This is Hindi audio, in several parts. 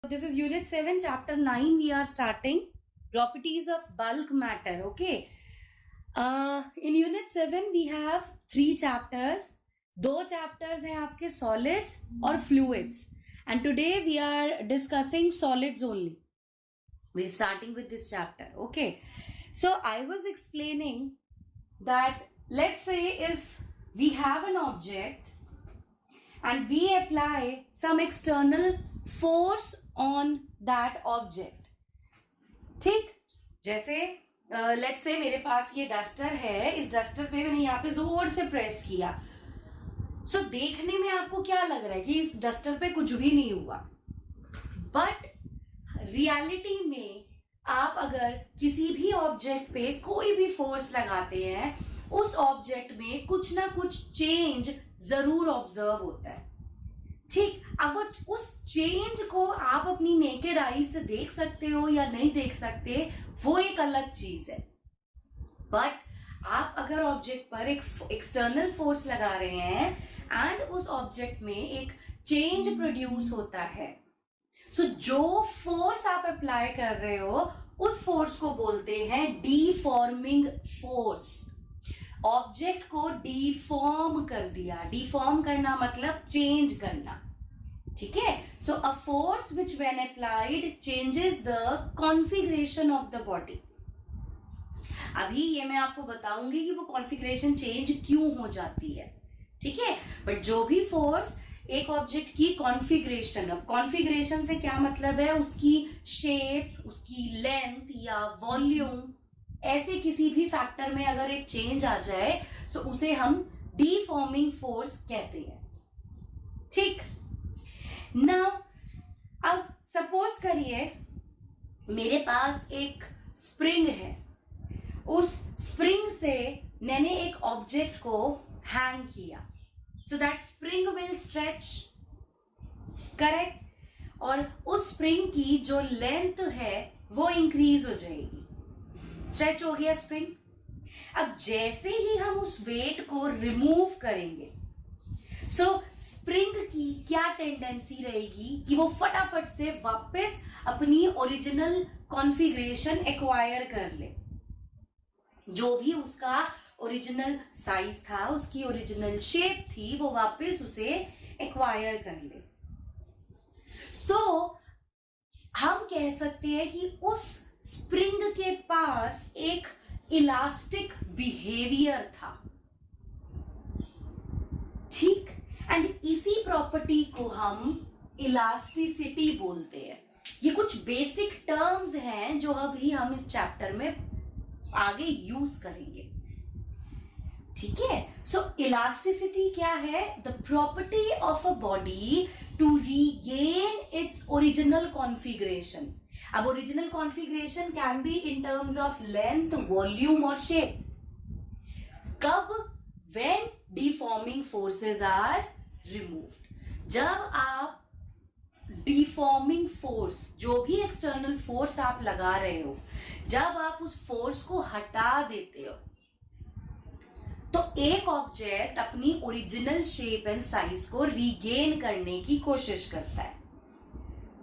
This is Unit 7, Chapter 9. We are starting properties of bulk matter. Okay. In Unit 7, we have 3 chapters. 2 chapters हैं आपके solids और fluids. And today we are discussing solids only. We're starting with this chapter. Okay. So I was explaining that let's say if we have an object and we apply some external force on that object. ठीक, जैसे लेट्स से मेरे पास ये डस्टर है, इस डस्टर पे मैंने यहाँ पे जोर से प्रेस किया. सो देखने में आपको क्या लग रहा है कि इस डस्टर पे कुछ भी नहीं हुआ, बट रियलिटी में आप अगर किसी भी ऑब्जेक्ट पे कोई भी फोर्स लगाते हैं, उस ऑब्जेक्ट में कुछ ना कुछ चेंज जरूर ऑब्जर्व होता है. ठीक, अब उस चेंज को आप अपनी नेकेड आई से देख सकते हो या नहीं देख सकते, वो एक अलग चीज है. बट आप अगर ऑब्जेक्ट पर एक एक्सटर्नल फोर्स लगा रहे हैं एंड उस ऑब्जेक्ट में एक चेंज प्रोड्यूस होता है, सो जो फोर्स आप अप्लाई कर रहे हो उस फोर्स को बोलते हैं डीफॉर्मिंग फोर्स. ऑब्जेक्ट को डिफॉर्म कर दिया. डिफॉर्म करना मतलब चेंज करना. ठीक है. So a force which when applied changes the configuration of the body. अभी ये मैं आपको बताऊंगी कि वो कॉन्फ़िगरेशन चेंज क्यों हो जाती है. ठीक है. बट जो भी फोर्स एक ऑब्जेक्ट की कॉन्फ़िगरेशन, अब कॉन्फ़िगरेशन से क्या मतलब है, उसकी शेप, उसकी लेंथ या वॉल्यूम, ऐसे किसी भी फैक्टर में अगर एक चेंज आ जाए तो उसे हम डीफॉर्मिंग फोर्स कहते हैं. ठीक. नाउ अब सपोज करिए मेरे पास एक स्प्रिंग है. उस स्प्रिंग से मैंने एक ऑब्जेक्ट को हैंग किया, so that spring will stretch. Correct. और उस स्प्रिंग की जो लेंथ है वो इंक्रीज हो जाएगी. स्ट्रेच हो गया स्प्रिंग. अब जैसे ही हम उस वेट को रिमूव करेंगे, सो स्प्रिंग की क्या टेंडेंसी रहेगी कि वो फटाफट से वापस अपनी ओरिजिनल कॉन्फ़िगरेशन एक्वायर कर ले. जो भी उसका ओरिजिनल साइज था, उसकी ओरिजिनल शेप थी, वो वापस उसे एक्वायर कर ले. तो हम कह सकते हैं कि उस स्प्रिंग के पास एक इलास्टिक बिहेवियर था. ठीक. एंड इसी प्रॉपर्टी को हम इलास्टिसिटी बोलते हैं. ये कुछ बेसिक टर्म्स हैं जो अभी हम इस चैप्टर में आगे यूज करेंगे. ठीक है. सो इलास्टिसिटी क्या है? The property of a body to regain its original configuration. अब original configuration can be in terms of length, volume और शेप. कब? When deforming forces are removed. जब आप डिफॉर्मिंग फोर्स, जो भी एक्सटर्नल फोर्स आप लगा रहे हो, जब आप उस फोर्स को हटा देते हो, तो एक ऑब्जेक्ट अपनी ओरिजिनल शेप एंड साइज को रीगेन करने की कोशिश करता है.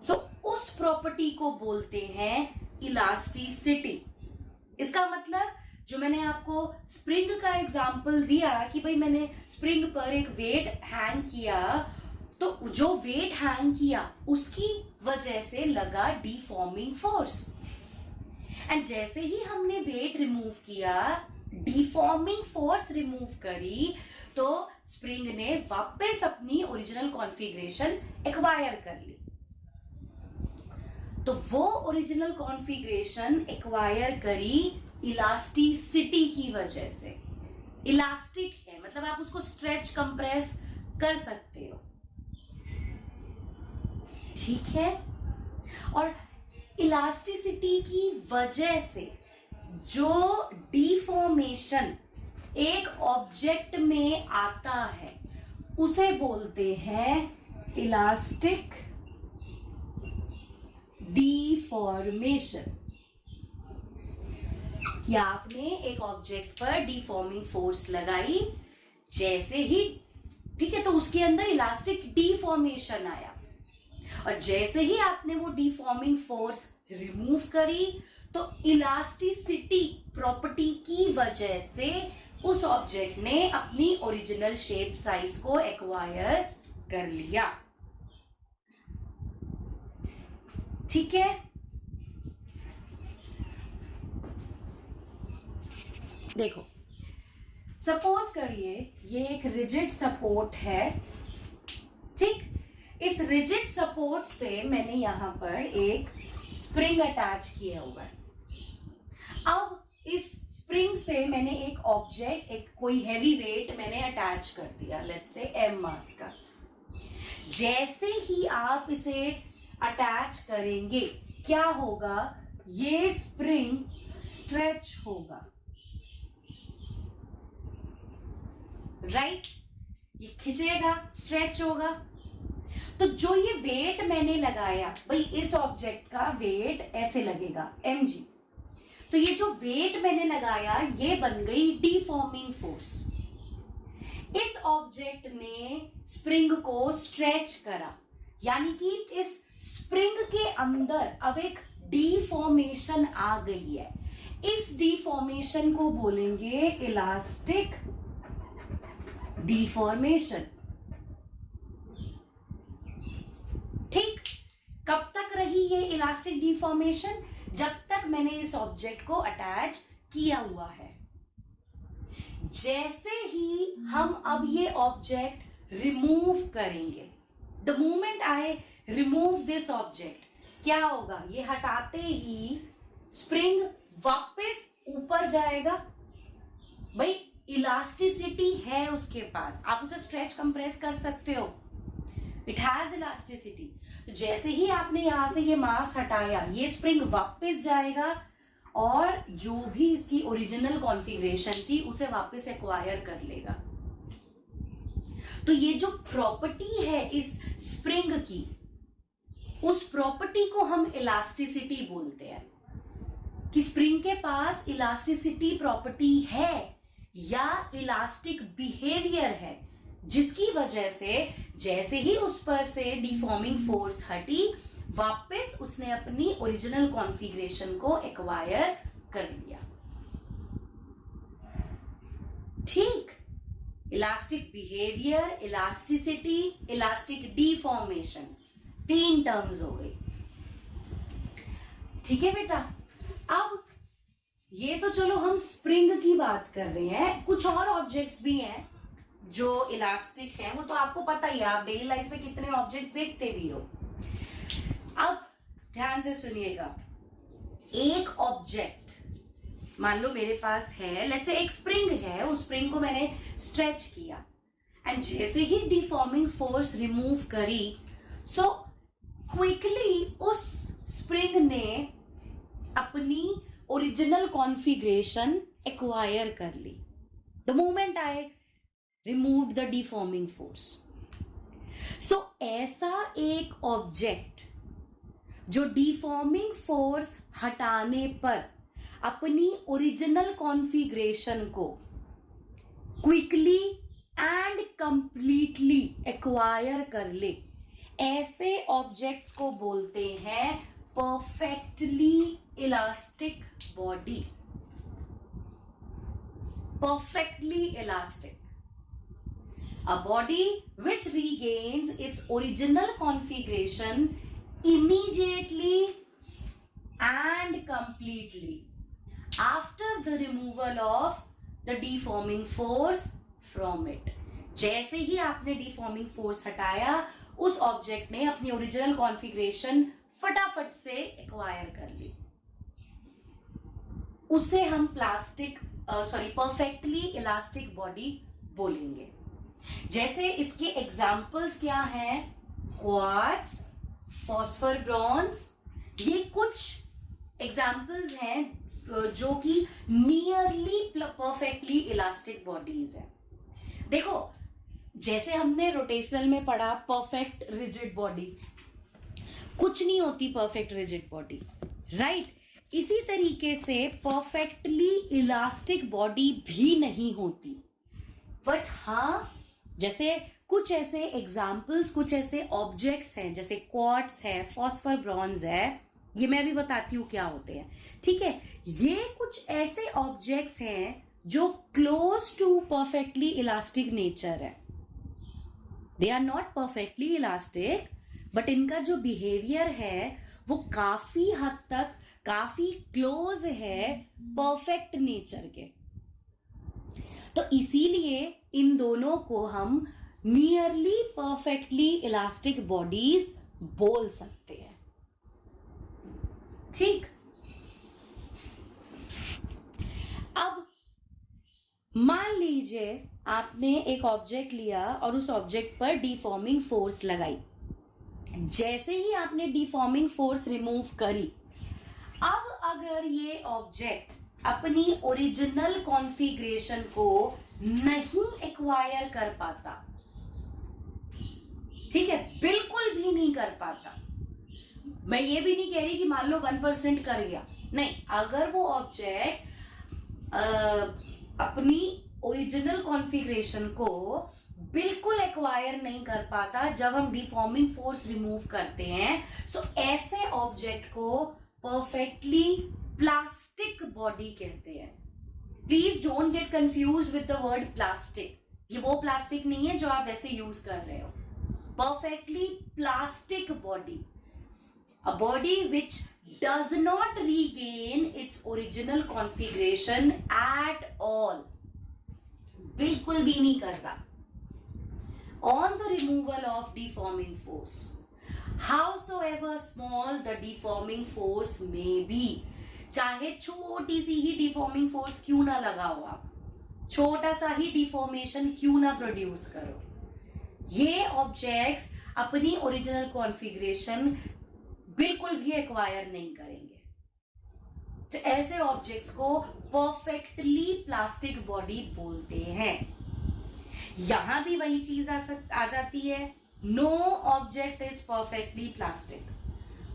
सो उस प्रॉपर्टी को बोलते हैं इलास्टिसिटी. इसका मतलब, जो मैंने आपको स्प्रिंग का एग्जांपल दिया कि भाई मैंने स्प्रिंग पर एक वेट हैंग किया, तो जो वेट हैंग किया उसकी वजह से लगा डिफॉर्मिंग फोर्स. एंड जैसे ही हमने वेट रिमूव किया, डिफॉर्मिंग फोर्स रिमूव करी, तो स्प्रिंग ने वापस अपनी ओरिजिनल कॉन्फ़िगरेशन एक्वायर कर ली. तो वो ओरिजिनल कॉन्फ़िगरेशन एक्वायर करी इलास्टिसिटी की वजह से. इलास्टिक है मतलब आप उसको स्ट्रेच, कंप्रेस कर सकते हो. ठीक है. और इलास्टिसिटी की वजह से जो डिफॉर्मेशन एक ऑब्जेक्ट में आता है उसे बोलते हैं इलास्टिक डिफॉर्मेशन. कि आपने एक ऑब्जेक्ट पर डिफॉर्मिंग फोर्स लगाई, जैसे ही, ठीक है, तो उसके अंदर इलास्टिक डिफॉर्मेशन आया. और जैसे ही आपने वो डिफॉर्मिंग फोर्स रिमूव करी तो इलास्टिसिटी प्रॉपर्टी की वजह से उस ऑब्जेक्ट ने अपनी ओरिजिनल शेप साइज को एक्वायर कर लिया। ठीक है, देखो सपोज करिए ये एक रिजिड सपोर्ट है। ठीक, इस रिजिड सपोर्ट से मैंने यहां पर एक स्प्रिंग अटैच किया हुआ है। अब इस स्प्रिंग से मैंने एक ऑब्जेक्ट, एक कोई हैवी वेट मैंने अटैच कर दिया, लेट्स से एम मास का। जैसे ही आप इसे अटैच करेंगे क्या होगा, ये स्प्रिंग स्ट्रेच होगा, राइट? ये खिंचेगा, स्ट्रेच होगा। तो जो ये वेट मैंने लगाया, भाई इस ऑब्जेक्ट का वेट ऐसे लगेगा mg, तो ये जो वेट मैंने लगाया ये बन गई डिफॉर्मिंग फोर्स। इस ऑब्जेक्ट ने स्प्रिंग को स्ट्रेच करा, यानी कि इस स्प्रिंग के अंदर अब एक डिफॉर्मेशन आ गई है। इस डिफॉर्मेशन को बोलेंगे इलास्टिक डिफॉर्मेशन। ठीक, कब तक रही ये इलास्टिक डिफॉर्मेशन? जब तक मैंने इस ऑब्जेक्ट को अटैच किया हुआ है। जैसे ही हम अब ये ऑब्जेक्ट रिमूव करेंगे, the moment I remove this object, क्या होगा, ये हटाते ही स्प्रिंग वापस ऊपर जाएगा। भाई इलास्टिसिटी है उसके पास, आप उसे स्ट्रेच कंप्रेस कर सकते हो, इट हैज इलास्टिसिटी। तो जैसे ही आपने यहां से ये मास हटाया, ये स्प्रिंग वापस जाएगा और जो भी इसकी ओरिजिनल कॉन्फ़िगरेशन थी उसे वापस एक्वायर कर लेगा। तो ये जो प्रॉपर्टी है इस स्प्रिंग की, उस प्रॉपर्टी को हम इलास्टिसिटी बोलते हैं, कि स्प्रिंग के पास इलास्टिसिटी प्रॉपर्टी है या इलास्टिक बिहेवियर है, जिसकी वजह से जैसे ही उस पर से डिफॉर्मिंग फोर्स हटी, वापस उसने अपनी ओरिजिनल कॉन्फ़िगरेशन को एक्वायर कर लिया। ठीक, elastic behaviour, elasticity, elastic deformation, 3 terms हो गई। ठीक है बेटा, अब ये तो चलो हम स्प्रिंग की बात कर रहे हैं, कुछ और ऑब्जेक्ट्स भी हैं जो इलास्टिक हैं, वो तो आपको पता ही है, आप डेली लाइफ में कितने ऑब्जेक्ट्स देखते भी हो। अब ध्यान से सुनिएगा, एक ऑब्जेक्ट मान लो मेरे पास है, लेट्स से एक स्प्रिंग है, उस स्प्रिंग को मैंने स्ट्रेच किया एंड जैसे ही डिफॉर्मिंग फोर्स रिमूव करी, सो क्विकली उस स्प्रिंग ने अपनी ओरिजिनल कॉन्फ़िगरेशन एक्वायर कर ली the moment I remove the deforming force. So ऐसा एक ऑब्जेक्ट जो डिफॉर्मिंग फोर्स हटाने पर अपनी ओरिजिनल कॉन्फ़िगरेशन को क्विकली एंड कंप्लीटली एक्वायर कर ले, ऐसे ऑब्जेक्ट्स को बोलते हैं perfectly elastic body. Perfectly elastic, a body which regains its original configuration immediately and completely after the removal of the deforming force from it। जैसे ही आपने डिफॉर्मिंग फोर्स हटाया, उस ऑब्जेक्ट ने अपनी ओरिजिनल कॉन्फ़िगरेशन फटाफट से एक्वायर कर ली, उसे हम परफेक्टली इलास्टिक बॉडी बोलेंगे। जैसे इसके एग्जाम्पल्स क्या हैं, क्वार्ट्ज, फॉस्फर ब्रॉन्ज, ये कुछ एग्जाम्पल्स हैं जो कि नियरली परफेक्टली इलास्टिक बॉडीज हैं। देखो जैसे हमने रोटेशनल में पढ़ा परफेक्ट रिजिड बॉडी, कुछ नहीं होती परफेक्ट रिजिड बॉडी, राइट? इसी तरीके से परफेक्टली इलास्टिक बॉडी भी नहीं होती, बट हाँ, जैसे कुछ ऐसे एग्जाम्पल्स, कुछ ऐसे ऑब्जेक्ट्स हैं जैसे क्वार्ट्स है, फॉस्फर ब्रॉन्ज है, ये मैं अभी बताती हूँ क्या होते हैं, ठीक है। ये कुछ ऐसे ऑब्जेक्ट्स हैं जो close to perfectly elastic nature है। They are not perfectly elastic, but इनका जो बिहेवियर है वो काफी हद तक काफी क्लोज है परफेक्ट नेचर के। तो इसीलिए इन दोनों को हम नियरली परफेक्टली इलास्टिक बॉडीज बोल सकते हैं, ठीक। अब मान लीजिए आपने एक ऑब्जेक्ट लिया और उस ऑब्जेक्ट पर डिफॉर्मिंग फोर्स लगाई। जैसे ही आपने डिफॉर्मिंग फोर्स रिमूव करी, अब अगर ये ऑब्जेक्ट अपनी ओरिजिनल कॉन्फ़िगरेशन को नहीं एक्वायर कर पाता, ठीक है, बिल्कुल भी नहीं कर पाता, मैं ये भी नहीं कह रही कि मान लो 1% कर गया, नहीं, अगर वो ऑब्जेक्ट अपनी ओरिजिनल कॉन्फ़िगरेशन को बिल्कुल एक्वायर नहीं कर पाता जब हम डिफॉर्मिंग फोर्स रिमूव करते हैं, सो ऐसे ऑब्जेक्ट को परफेक्टली प्लास्टिक बॉडी कहते हैं। Please don't get confuse with the word plastic, ये वो प्लास्टिक नहीं है जो आप वैसे यूज कर रहे हो। Perfectly plastic body, a body which does not regain its original configuration at all, बिल्कुल भी नहीं कर रहा। On the removal of deforming force, howsoever small the deforming force may be, चाहे छोटी सी ही डिफॉर्मिंग फोर्स क्यों ना लगाओ आप, छोटा सा ही डिफॉर्मेशन क्यों ना प्रोड्यूस करो, ये ऑब्जेक्ट्स अपनी ओरिजिनल कॉन्फ़िगरेशन बिल्कुल भी एक्वायर नहीं करेंगे। तो ऐसे ऑब्जेक्ट्स को परफेक्टली प्लास्टिक बॉडी बोलते हैं। यहां भी वही चीज आ जाती है, no object is perfectly plastic.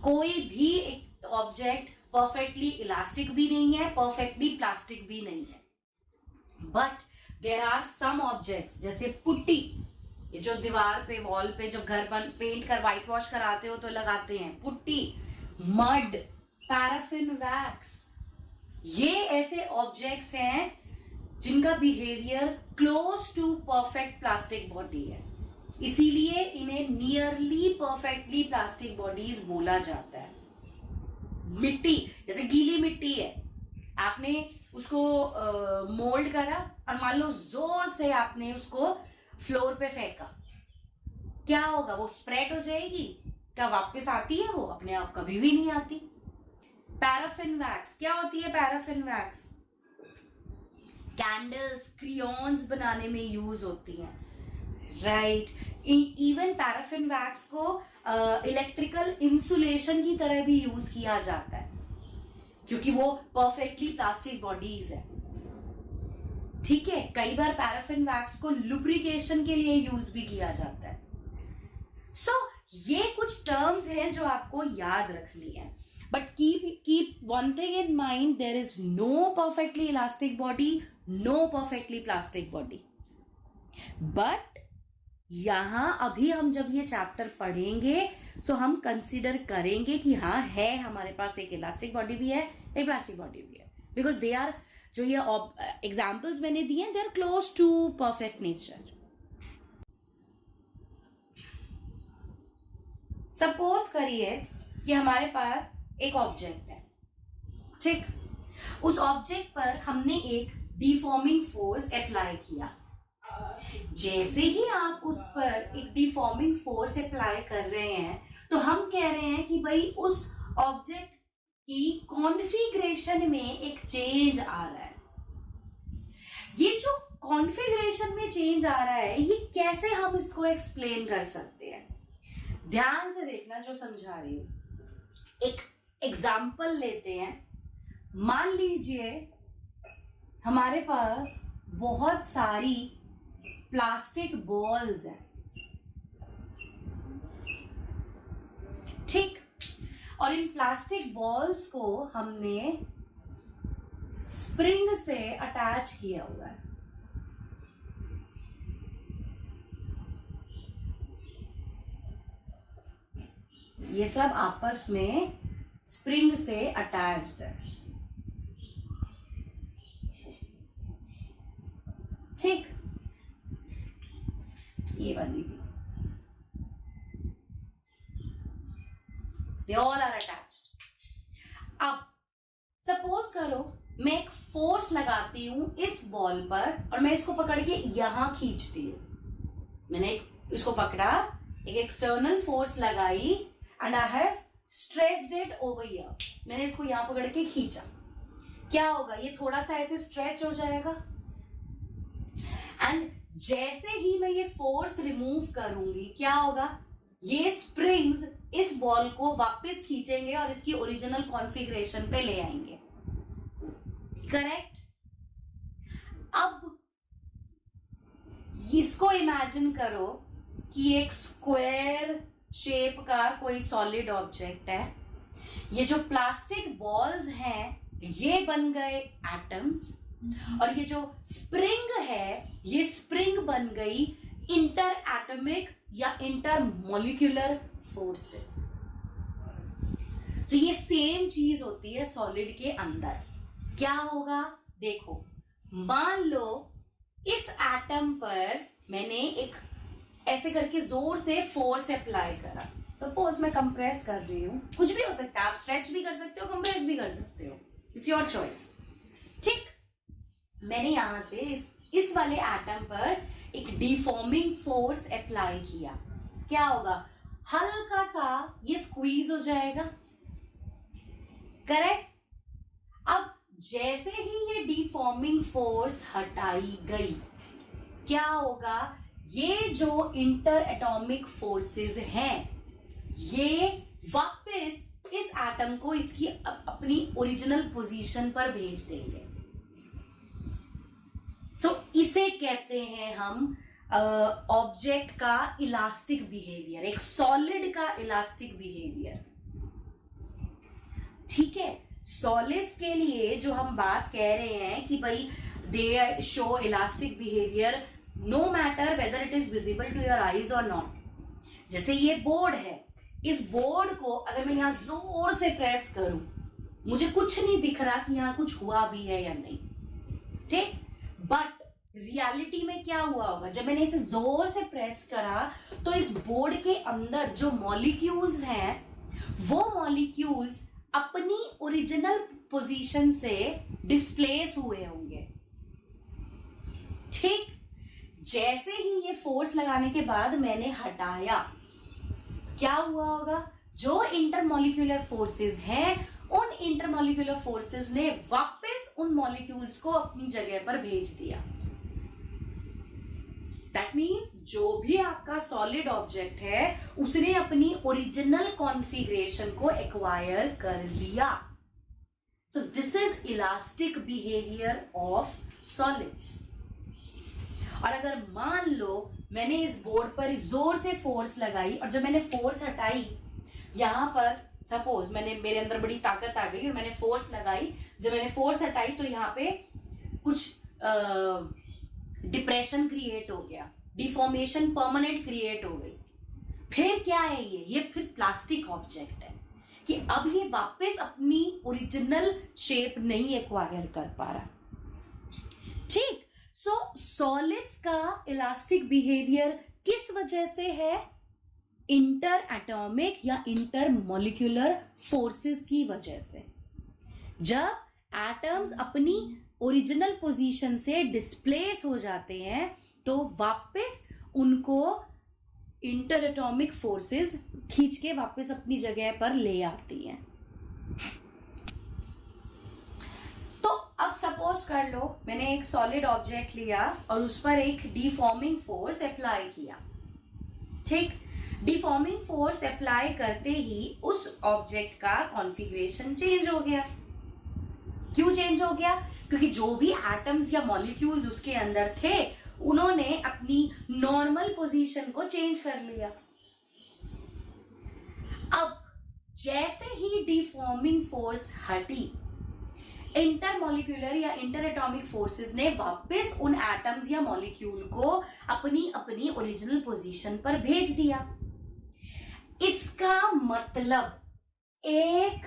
कोई भी एक ऑब्जेक्ट परफेक्टली इलास्टिक भी नहीं है, परफेक्टली प्लास्टिक भी नहीं है, but there are some objects, जैसे पुट्टी, ये जो दीवार पे, वॉल पे जब घर पेंट कर व्हाइट वॉश कराते हो तो लगाते हैं पुट्टी, मड, पैराफिन वैक्स, ये ऐसे ऑब्जेक्ट्स हैं जिनका behaviour close to perfect plastic body है, इसीलिए इन्हें नियरली परफेक्टली प्लास्टिक बॉडीज बोला जाता है। मिट्टी, जैसे गीली मिट्टी है, आपने उसको मोल्ड करा और मान लो जोर से आपने उसको फ्लोर पे फेंका, क्या होगा, वो स्प्रेड हो जाएगी, क्या वापस आती है वो? अपने आप कभी भी नहीं आती। पैराफिन वैक्स, क्या होती है पैराफिन वैक्स? कैंडल्स, क्रियॉन्स बनाने में यूज होती हैं, राइट। इवन पैराफिन वैक्स को इलेक्ट्रिकल इंसुलेशन की तरह भी यूज किया जाता है, क्योंकि वो परफेक्टली प्लास्टिक बॉडीज है, ठीक है। कई बार पैराफिन वैक्स को लुब्रिकेशन के लिए यूज भी किया जाता है। सो ये कुछ टर्म्स हैं जो आपको याद रखनी है, but keep one thing in mind, there is no perfectly elastic body, no perfectly plastic body. But यहां अभी हम जब ये चैप्टर पढ़ेंगे सो हम कंसिडर करेंगे कि हाँ है, हमारे पास एक इलास्टिक बॉडी भी है, एक प्लास्टिक बॉडी भी है, बिकॉज दे आर, जो ये एग्जाम्पल्स मैंने दिए हैं, they are close to perfect nature. Suppose करिए कि हमारे पास एक ऑब्जेक्ट है, ठीक। उस ऑब्जेक्ट पर हमने एक डिफॉर्मिंग फोर्स अप्लाई किया। जैसे ही आप उस पर एक डिफॉर्मिंग फोर्स अप्लाई कर रहे हैं तो हम कह रहे हैं कि भाई उस ऑब्जेक्ट की कॉन्फ़िगरेशन में एक चेंज आ रहा है। ये जो कॉन्फ़िगरेशन में चेंज आ रहा है, ये कैसे हम इसको एक्सप्लेन कर सकते हैं? ध्यान से देखना जो समझा रही हूं। एक एग्जाम्पल लेते हैं। मान लीजिए हमारे पास बहुत सारी प्लास्टिक बॉल्स हैं, ठीक, और इन प्लास्टिक बॉल्स को हमने स्प्रिंग से अटैच किया हुआ है। ये सब आपस में स्प्रिंग से अटैच्ड है, ठीक। ये वाली भी, they all are attached। अब सपोज करो मैं एक फोर्स लगाती हूं इस बॉल पर और मैं इसको पकड़ के यहां खींचती हूं। मैंने इसको पकड़ा, एक एक्सटर्नल फोर्स लगाई and I have stretched it over here. मैंने इसको यहां पकड़ के खींचा, क्या होगा, ये थोड़ा सा ऐसे स्ट्रेच हो जाएगा एंड जैसे ही मैं ये फोर्स रिमूव करूंगी क्या होगा, ये स्प्रिंग्स इस बॉल को वापस खींचेंगे और इसकी ओरिजिनल कॉन्फ़िगरेशन पे ले आएंगे, करेक्ट। अब इसको इमेजिन करो कि एक स्क्वायर शेप का कोई सॉलिड ऑब्जेक्ट है। ये जो प्लास्टिक बॉल्स हैं ये बन गए एटम्स और ये जो स्प्रिंग है ये स्प्रिंग बन गई इंटर एटॉमिक या इंटर मॉलिक्यूलर फोर्सेस। तो ये सेम चीज होती है सॉलिड के अंदर। क्या होगा, देखो मान लो इस एटम पर मैंने एक ऐसे करके जोर से फोर्स अप्लाई करा। सपोज मैं कंप्रेस कर रही हूं, कुछ भी हो सकता है, आप स्ट्रेच भी कर सकते हो, कंप्रेस भी कर सकते हो, इट्स योर चॉइस, ठीक। मैंने यहां से इस वाले एटम पर एक डिफॉर्मिंग फोर्स अप्लाई किया, क्या होगा, हल्का सा ये स्क्वीज हो जाएगा, करेक्ट। अब जैसे ही ये डिफॉर्मिंग फोर्स हटाई गई क्या होगा, ये जो इंटर एटॉमिक फोर्सेस हैं ये वापस इस एटम को इसकी अपनी ओरिजिनल पोजीशन पर भेज देंगे। सो इसे कहते हैं हम ऑब्जेक्ट का इलास्टिक बिहेवियर, एक सॉलिड का इलास्टिक बिहेवियर, ठीक है। सॉलिड्स के लिए जो हम बात कह रहे हैं कि भाई they show elastic behaviour no matter whether it is visible to your eyes और नॉट। जैसे ये बोर्ड है, इस बोर्ड को अगर मैं यहां जोर से प्रेस करूं मुझे कुछ नहीं दिख रहा कि यहां कुछ हुआ भी है या नहीं, ठीक। बट रियलिटी में क्या हुआ होगा, जब मैंने इसे जोर से प्रेस करा तो इस बोर्ड के अंदर जो मॉलिक्यूल्स हैं वो मॉलिक्यूल्स अपनी ओरिजिनल पोजीशन से डिस्प्लेस हुए होंगे, ठीक। जैसे ही ये फोर्स लगाने के बाद मैंने हटाया क्या हुआ होगा, जो इंटरमॉलिक्यूलर फोर्सेस हैं उन इंटरमॉलिक्यूलर फोर्सेस ने वापस उन मॉलिक्यूल्स को अपनी जगह पर भेज दिया। दैट मीन्स जो भी आपका सॉलिड ऑब्जेक्ट है उसने अपनी ओरिजिनल कॉन्फ़िगरेशन को एक्वायर कर लिया। सो this is elastic behaviour of solids. और अगर मान लो मैंने इस बोर्ड पर जोर से फोर्स लगाई और जब मैंने फोर्स हटाई, यहां पर सपोज मेरे अंदर बड़ी ताकत आ गई और मैंने फोर्स लगाई, जब मैंने फोर्स हटाई तो यहाँ पे कुछ डिप्रेशन क्रिएट हो गया, डिफॉर्मेशन परमानेंट क्रिएट हो गई। फिर क्या है, ये फिर प्लास्टिक ऑब्जेक्ट है कि अब ये वापस अपनी ओरिजिनल शेप नहीं एक्वायर कर पा रहा, ठीक। सो सॉलिड्स का इलास्टिक बिहेवियर किस वजह से है, इंटर एटॉमिक या इंटर मॉलिक्यूलर फोर्सेस की वजह से। जब एटम्स अपनी ओरिजिनल पोजीशन से डिस्प्लेस हो जाते हैं तो वापस उनको इंटर एटॉमिक फोर्सेस खींच के वापस अपनी जगह पर ले आती हैं। तो अब सपोज कर लो मैंने एक सॉलिड ऑब्जेक्ट लिया और उस पर एक डिफॉर्मिंग फोर्स अप्लाई किया, ठीक। डिफॉर्मिंग फोर्स अप्लाई करते ही उस ऑब्जेक्ट का कॉन्फ़िगरेशन चेंज हो गया। क्यों चेंज हो गया, क्योंकि जो भी एटम्स या मॉलिक्यूल्स उसके अंदर थे उन्होंने अपनी नॉर्मल पोजीशन को चेंज कर लिया। अब जैसे ही डिफॉर्मिंग फोर्स हटी, इंटरमॉलिक्यूलर या इंटर एटॉमिक फोर्सेस ने वापस उन एटम्स या मॉलिक्यूल को अपनी अपनी ओरिजिनल पोजीशन पर भेज दिया। इस इसका मतलब एक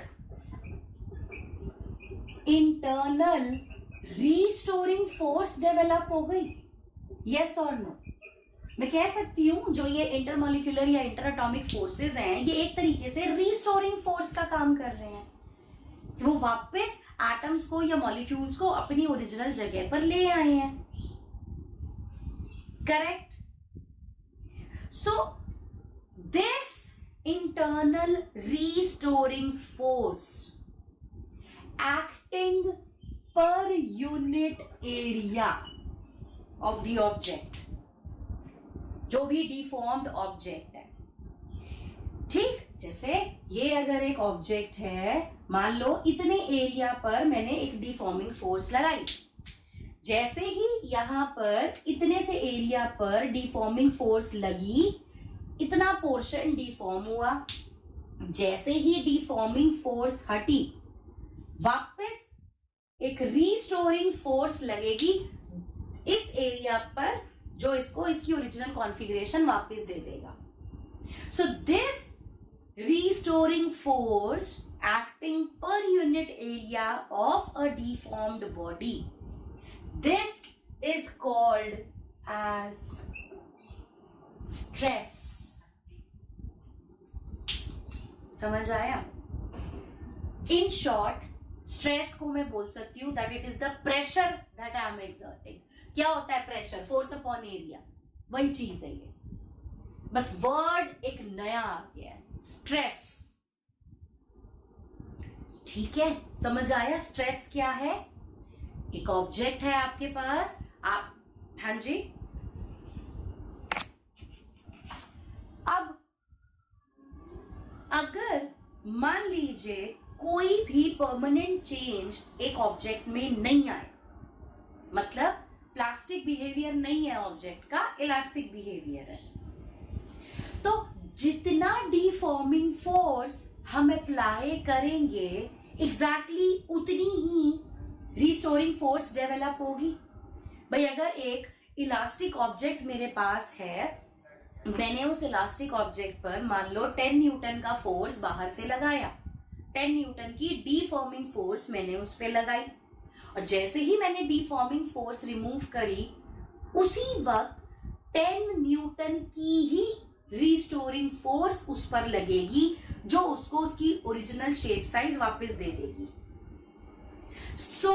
इंटरनल रीस्टोरिंग फोर्स डेवलप हो गई, यस और नो? मैं कह सकती हूं जो ये इंटरमोलिकुलर या इंटर एटॉमिक फोर्सेस हैं, ये एक तरीके से रीस्टोरिंग फोर्स का काम कर रहे हैं, वो वापस एटम्स को या मॉलिक्यूल्स को अपनी ओरिजिनल जगह पर ले आए हैं, correct? So this internal restoring force acting per unit area of the object, जो भी डिफॉर्म्ड ऑब्जेक्ट है, ठीक? जैसे ये अगर एक ऑब्जेक्ट है, मान लो इतने एरिया पर मैंने एक डिफॉर्मिंग फोर्स लगाई, जैसे ही यहां पर इतने से एरिया पर डिफॉर्मिंग फोर्स लगी, इतना पोर्शन डिफॉर्म हुआ, जैसे ही डिफॉर्मिंग फोर्स हटी, वापस एक रीस्टोरिंग फोर्स लगेगी इस एरिया पर, जो इसको इसकी ओरिजिनल कॉन्फ़िगरेशन वापस दे देगा. So this restoring force acting per unit area of a deformed body, this is called as stress. समझ आया? इन शॉर्ट, स्ट्रेस को मैं बोल सकती हूं that it is the pressure that I am exerting. क्या होता है प्रेशर? फोर्स अपॉन एरिया, वही चीज है ये, बस वर्ड एक नया आ गया है, स्ट्रेस. ठीक है, समझ आया स्ट्रेस क्या है? एक ऑब्जेक्ट है आपके पास, आप, हाँ जी, अब अगर मान लीजिए कोई भी परमानेंट चेंज एक ऑब्जेक्ट में नहीं आए, मतलब प्लास्टिक बिहेवियर नहीं है ऑब्जेक्ट का, इलास्टिक बिहेवियर है, तो जितना डिफॉर्मिंग फोर्स हम अप्लाई करेंगे एग्जैक्टली उतनी ही रिस्टोरिंग फोर्स डेवलप होगी. भाई अगर एक इलास्टिक ऑब्जेक्ट मेरे पास है, मैंने उस इलास्टिक ऑब्जेक्ट पर मान लो 10 न्यूटन का फोर्स बाहर से लगाया, 10 न्यूटन की डिफॉर्मिंग फोर्स मैंने उस पर लगाई, और जैसे ही मैंने डिफॉर्मिंग फोर्स रिमूव करी, उसी वक्त 10 न्यूटन की ही रिस्टोरिंग फोर्स उस पर लगेगी, जो उसको उसकी ओरिजिनल शेप साइज वापस दे देगी. सो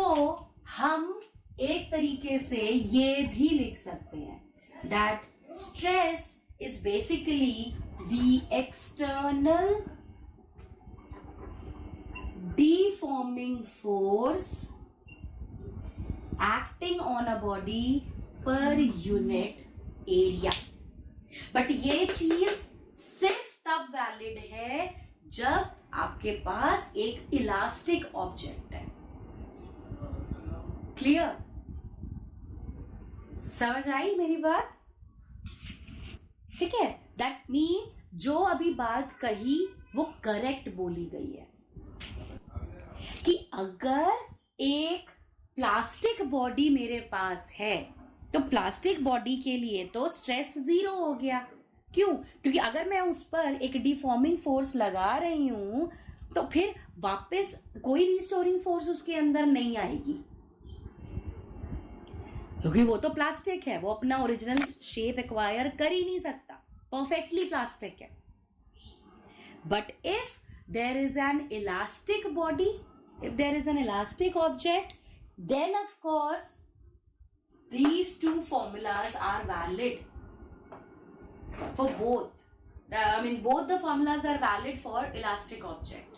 हम एक तरीके से ये भी लिख सकते हैं that stress is basically the external deforming force acting on a body per unit area. But ये चीज सिर्फ तब वैलिड है जब आपके पास एक इलास्टिक ऑब्जेक्ट है. क्लियर? समझ आई मेरी बात? ठीक है, दैट मीन्स जो अभी बात कही वो करेक्ट बोली गई है कि अगर एक प्लास्टिक बॉडी मेरे पास है तो प्लास्टिक बॉडी के लिए तो स्ट्रेस 0 हो गया. क्यों? क्योंकि अगर मैं उस पर एक डिफॉर्मिंग फोर्स लगा रही हूं तो फिर वापस कोई रिस्टोरिंग फोर्स उसके अंदर नहीं आएगी, क्योंकि वो तो प्लास्टिक है, वो अपना ओरिजिनल शेप एक्वायर कर ही नहीं सकता, परफेक्टली प्लास्टिक है. But if there is an elastic body, if there is an elastic object, then of course these two formulas are valid for both. I mean both the formulas are valid for elastic object.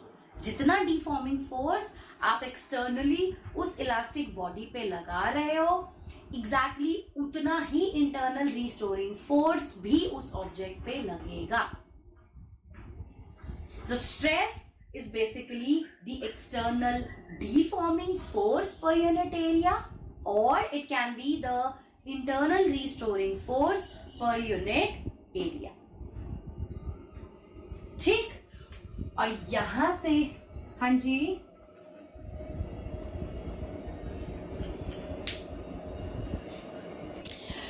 जितना डिफॉर्मिंग फोर्स आप एक्सटर्नली उस इलास्टिक बॉडी पे लगा रहे हो, एग्जैक्टली उतना ही इंटरनल रिस्टोरिंग फोर्स भी उस ऑब्जेक्ट पे लगेगा. So stress is basically the external deforming force per unit area, or it can be the internal restoring force per unit area. ठीक? और यहां से हाँ जी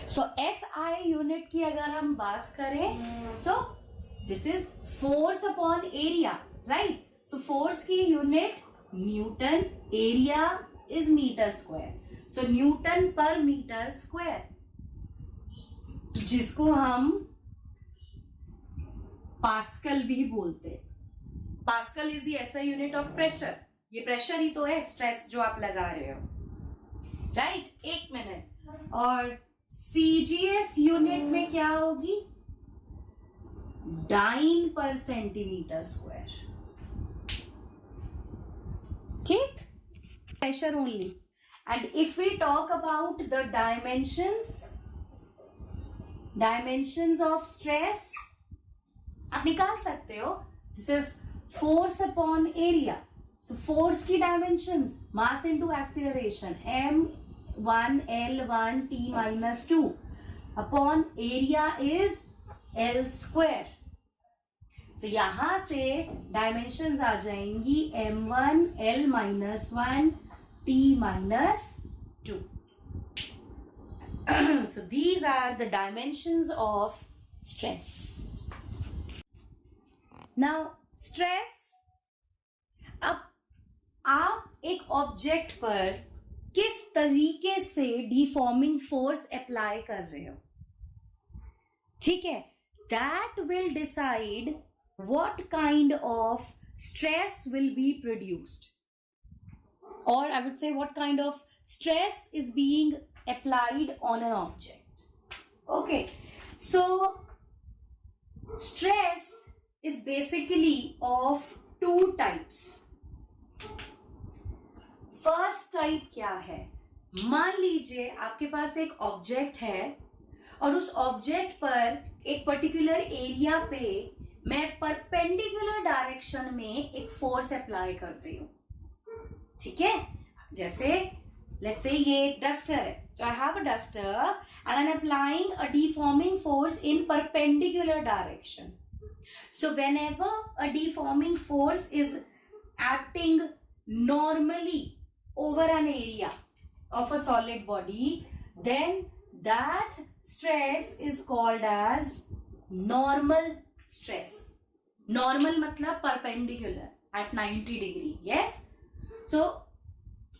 सो SI यूनिट की अगर हम बात करें, so this is force upon area, right? So force की unit newton, area is metre square, so newton per metre square, जिसको हम पास्कल भी बोलते हैं. Pascal is the SI unit of pressure. ये प्रेशर ही तो है, स्ट्रेस जो आप लगा रहे हो, राइट? एक मिनट. और सीजीएस यूनिट में क्या होगी? Dyne per centimetre square. ठीक? Pressure only. And if we talk about the dimensions of stress, आप निकाल सकते हो. This is force upon area. So force की dimensions, mass into acceleration, m1 l1 t minus 2 upon area is l square. सो यहां से डायमेंशंस आ जाएंगी m1 l minus 1 t minus 2. So these are the dimensions of stress. Now stress, अब आप एक ऑब्जेक्ट पर किस तरीके से डिफॉर्मिंग फोर्स अप्लाई कर रहे हो, ठीक है? That will decide what kind of stress will be produced, or I would say what kind of stress is being applied on an object. Okay, so stress is basically of two types. First type क्या है? मान लीजिए आपके पास एक ऑब्जेक्ट है और उस ऑब्जेक्ट पर एक पर्टिकुलर एरिया पे मैं परपेंडिकुलर डायरेक्शन में एक फोर्स अप्लाई कर रही हूं, ठीक है? जैसे लेट्स से ये एक डस्टर है, so I have a duster and I'm applying a deforming force in perpendicular direction. So whenever a deforming force is acting normally over an area of a solid body, then that stress is called as normal stress. Normal matlab perpendicular at 90 degree. Yes? So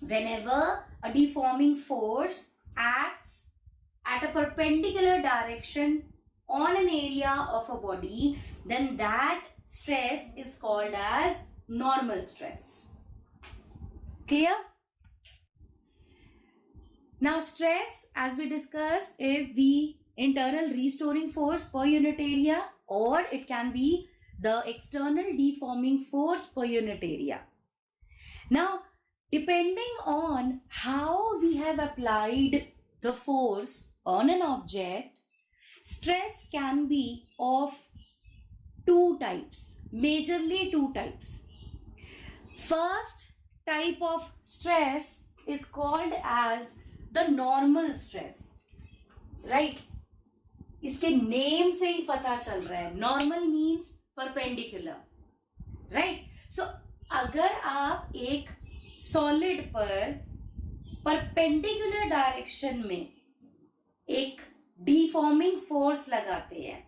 whenever a deforming force acts at a perpendicular direction on an area of a body, then that stress is called as normal stress. Clear? Now stress, as we discussed, is the internal restoring force per unit area, or it can be the external deforming force per unit area. Now depending on how we have applied the force on an object, stress can be of two types, majorly two types. First type of stress is called as the normal stress, right? इसके नेम से ही पता चल रहा है, नॉर्मल मीन्स परपेंडिकुलर, राइट? सो अगर आप एक सॉलिड पर परपेंडिकुलर डायरेक्शन में एक डिफॉर्मिंग फोर्स लगाते हैं,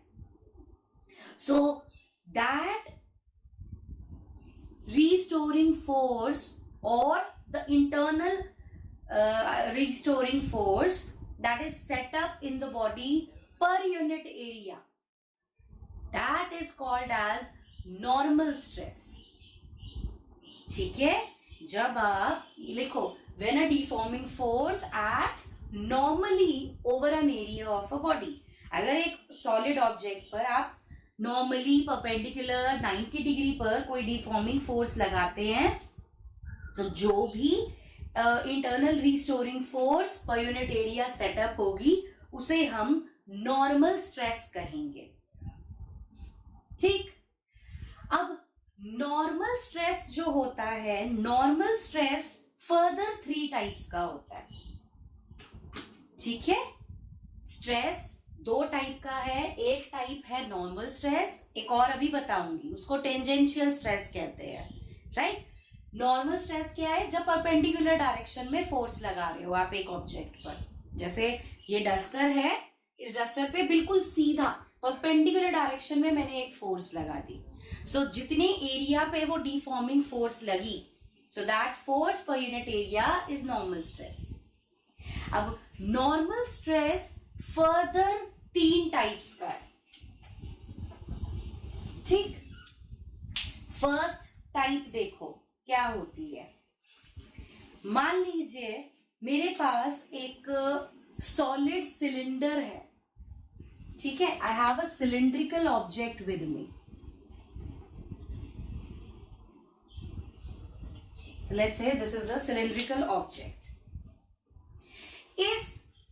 so that restoring force or the internal restoring force that is set up in the body per unit area, that is called as normal stress. ठीक है? जब आप लिखो when a deforming force acts normally over an area of a body, अगर एक solid object पर आप नॉर्मली परपेंडिकुलर 90 डिग्री पर कोई डिफॉर्मिंग फोर्स लगाते हैं, तो जो भी internal restoring force per unit area setup होगी उसे हम नॉर्मल स्ट्रेस कहेंगे, ठीक? अब नॉर्मल स्ट्रेस जो होता है, नॉर्मल स्ट्रेस फर्दर 3 टाइप्स का होता है, ठीक है? स्ट्रेस 2 टाइप का है. एक टाइप है नॉर्मल स्ट्रेस, एक और अभी बताऊंगी, उसको टेंजेंशियल स्ट्रेस कहते हैं, राइट? नॉर्मल स्ट्रेस क्या है? जब परपेंडिकुलर डायरेक्शन में फोर्स लगा रहे हो आप एक ऑब्जेक्ट पर, जैसे ये डस्टर है, इस डस्टर पे बिल्कुल सीधा परपेंडिकुलर डायरेक्शन में मैंने एक फोर्स लगा दी, सो जितने एरिया पे वो डिफॉर्मिंग फोर्स लगी, so that force per unit area is normal stress. अब नॉर्मल स्ट्रेस फर्दर 3 टाइप्स का है, ठीक। फर्स्ट टाइप देखो क्या होती है। मान लीजिए मेरे पास एक सॉलिड सिलेंडर है, ठीक है। I have a cylindrical object with me. So let's say this is a cylindrical object. इस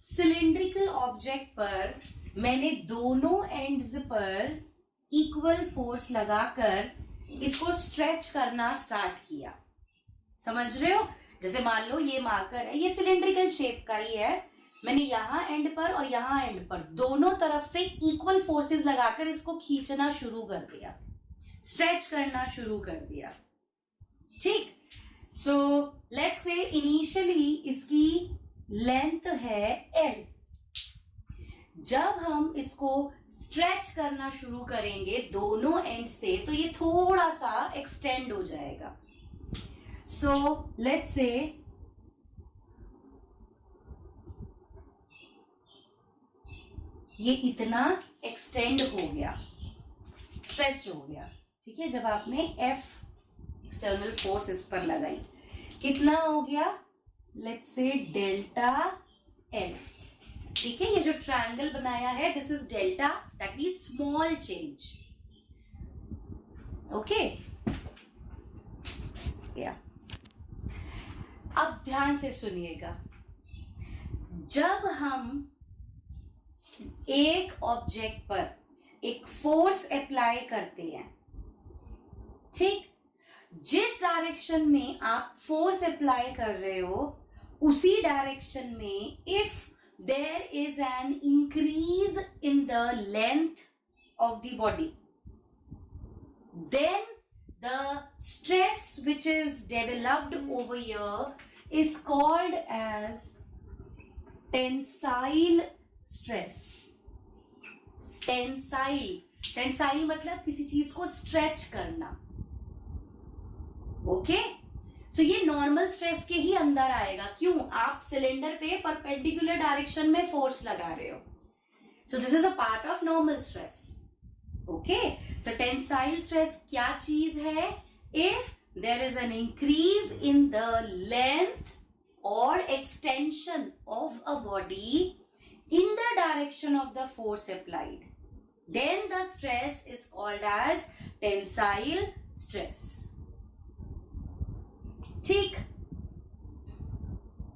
cylindrical object पर मैंने दोनों एंड्स पर इक्वल फोर्स लगाकर इसको स्ट्रेच करना स्टार्ट किया। समझ रहे हो? जैसे मान लो ये मार्कर है, ये सिलिंड्रिकल शेप का ही है, मैंने यहाँ एंड पर और यहाँ एंड पर दोनों तरफ से इक्वल फोर्सेस लगाकर इसको खींचना शुरू कर दिया, स्ट्रेच करना शुरू कर दिया, ठीक। सो लेट्स से इनिशियली इसकी लेंथ है L। जब हम इसको स्ट्रेच करना शुरू करेंगे दोनों एंड से, तो ये थोड़ा सा एक्सटेंड हो जाएगा। सो लेट्स से ये इतना एक्सटेंड हो गया, स्ट्रेच हो गया, ठीक है। जब आपने F एक्सटर्नल फोर्स इस पर लगाई, कितना हो गया? लेट्स से डेल्टा L, ठीक है। ये जो ट्रायंगल बनाया है this is delta, that means small change, okay. या अब ध्यान से सुनिएगा, जब हम एक ऑब्जेक्ट पर एक फोर्स अप्लाई करते हैं, ठीक, जिस डायरेक्शन में आप फोर्स अप्लाई कर रहे हो उसी डायरेक्शन में if there is an increase in the length of the body, then the stress which is developed over here is called as tensile stress। Tensile मतलब किसी चीज को स्ट्रेच करना, ओके। सो ये नॉर्मल स्ट्रेस के ही अंदर आएगा। क्यों? आप सिलेंडर पे परपेंडिकुलर डायरेक्शन में फोर्स लगा रहे हो, so this is a part of normal stress, okay. So tensile stress क्या चीज है? If there is an increase in the length और extension of a body in the direction of the force applied, then the stress is called as tensile stress, ठीक,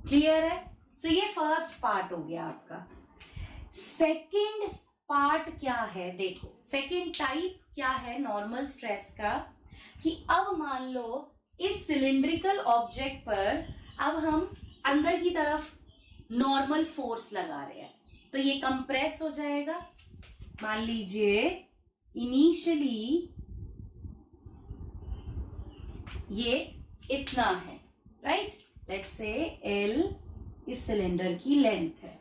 क्लियर है? सो ये फर्स्ट पार्ट हो गया आपका। सेकंड पार्ट क्या है? देखो सेकंड टाइप क्या है नॉर्मल स्ट्रेस का, कि अब मान लो इस सिलिंड्रिकल ऑब्जेक्ट पर अब हम अंदर की तरफ नॉर्मल फोर्स लगा रहे हैं, तो ये कंप्रेस हो जाएगा। मान लीजिए इनिशियली ये इतना है, राइट। लेट्स से L इस सिलेंडर की लेंथ है।